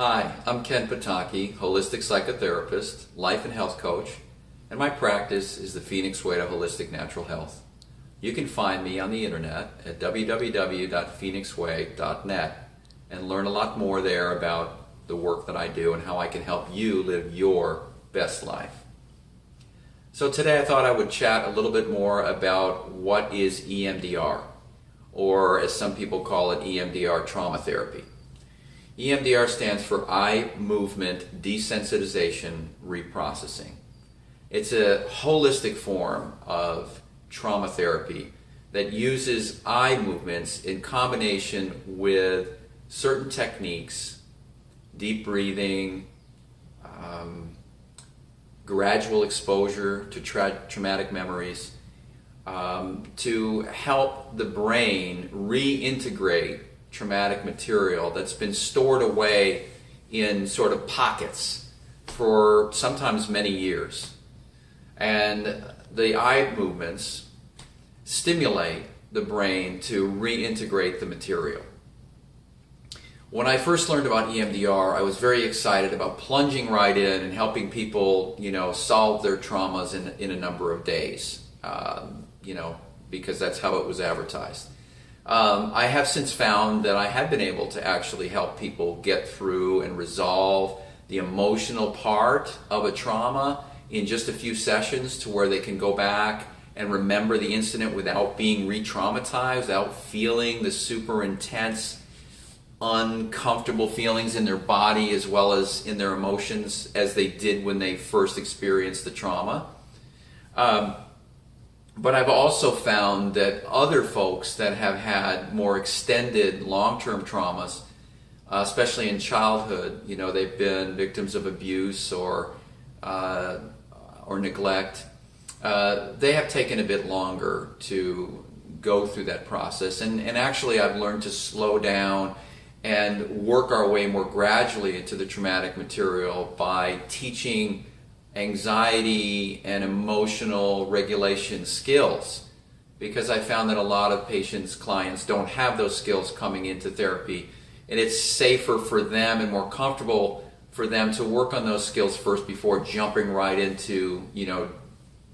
Hi, I'm Ken Pataky, holistic psychotherapist, life and health coach, and my practice is the PhoenixWay to Holistic Natural Health. You can find me on the internet at www.phoenixway.net and learn a lot more there about the work that I do and how I can help you live your best life. So today I thought I would chat a little bit more about what is EMDR, or as some people call it, EMDR Trauma Therapy. EMDR stands for Eye Movement Desensitization Reprocessing. It's a holistic form of trauma therapy that uses eye movements in combination with certain techniques, deep breathing, gradual exposure to traumatic memories, to help the brain reintegrate traumatic material that's been stored away in sort of pockets for sometimes many years. And the eye movements stimulate the brain to reintegrate the material. When I first learned about EMDR, I was very excited about plunging right in and helping people, solve their traumas in a number of days, because that's how it was advertised. I have since found that I have been able to actually help people get through and resolve the emotional part of a trauma in just a few sessions, to where they can go back and remember the incident without being re-traumatized, without feeling the super intense, uncomfortable feelings in their body as well as in their emotions as they did when they first experienced the trauma. But I've also found that other folks that have had more extended long-term traumas, especially in childhood, they've been victims of abuse or neglect, they have taken a bit longer to go through that process. And actually I've learned to slow down and work our way more gradually into the traumatic material by teaching anxiety and emotional regulation skills, because I found that a lot of clients don't have those skills coming into therapy, and it's safer for them and more comfortable for them to work on those skills first before jumping right into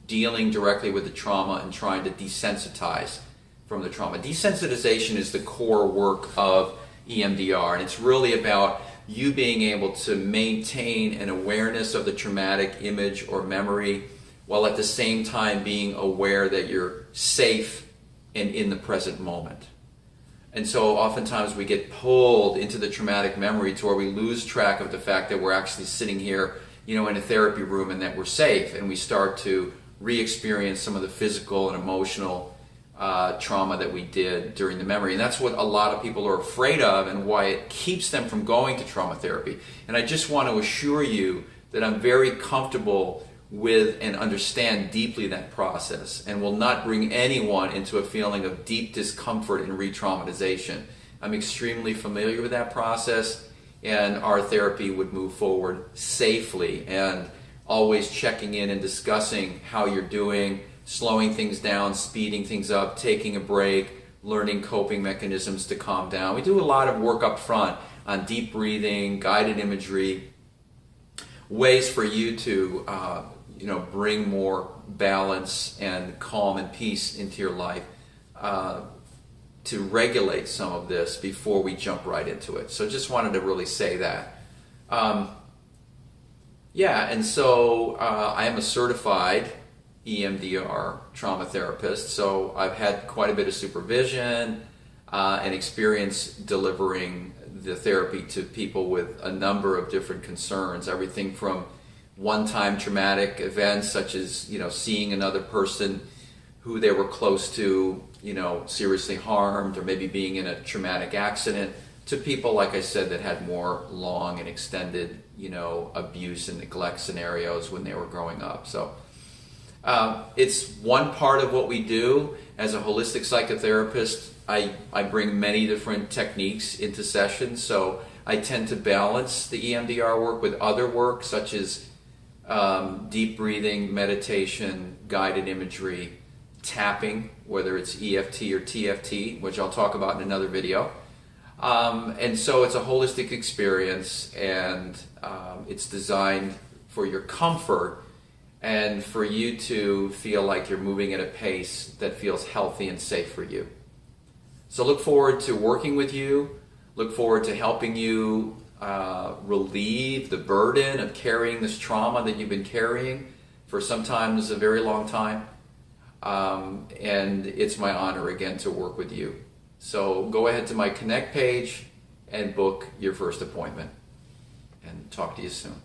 dealing directly with the trauma and trying to desensitize from the trauma. Desensitization is the core work of EMDR, and it's really about you being able to maintain an awareness of the traumatic image or memory, while at the same time being aware that you're safe and in the present moment. And so oftentimes we get pulled into the traumatic memory to where we lose track of the fact that we're actually sitting here, in a therapy room, and that we're safe, and we start to re-experience some of the physical and emotional trauma that we did during the memory. And that's what a lot of people are afraid of, and why it keeps them from going to trauma therapy. And I just want to assure you that I'm very comfortable with and understand deeply that process, and will not bring anyone into a feeling of deep discomfort and re-traumatization. I'm extremely familiar with that process, and our therapy would move forward safely, and always checking in and discussing how you're doing, slowing things down, speeding things up, taking a break, learning coping mechanisms to calm down. We do a lot of work up front on deep breathing, guided imagery, ways for you to bring more balance and calm and peace into your life, to regulate some of this before we jump right into it. So just wanted to really say that. And so I am a certified EMDR trauma therapist, so I've had quite a bit of supervision and experience delivering the therapy to people with a number of different concerns, everything from one-time traumatic events such as seeing another person who they were close to seriously harmed, or maybe being in a traumatic accident, to people, like I said, that had more long and extended abuse and neglect scenarios when they were growing up. So it's one part of what we do as a holistic psychotherapist. I bring many different techniques into sessions, so I tend to balance the EMDR work with other work such as deep breathing, meditation, guided imagery, tapping, whether it's EFT or TFT, which I'll talk about in another video, And so it's a holistic experience, and it's designed for your comfort and for you to feel like you're moving at a pace that feels healthy and safe for you. So look forward to working with you. Look forward to helping you relieve the burden of carrying this trauma that you've been carrying for sometimes a very long time. And it's my honor again to work with you. So go ahead to my Connect page and book your first appointment. And talk to you soon.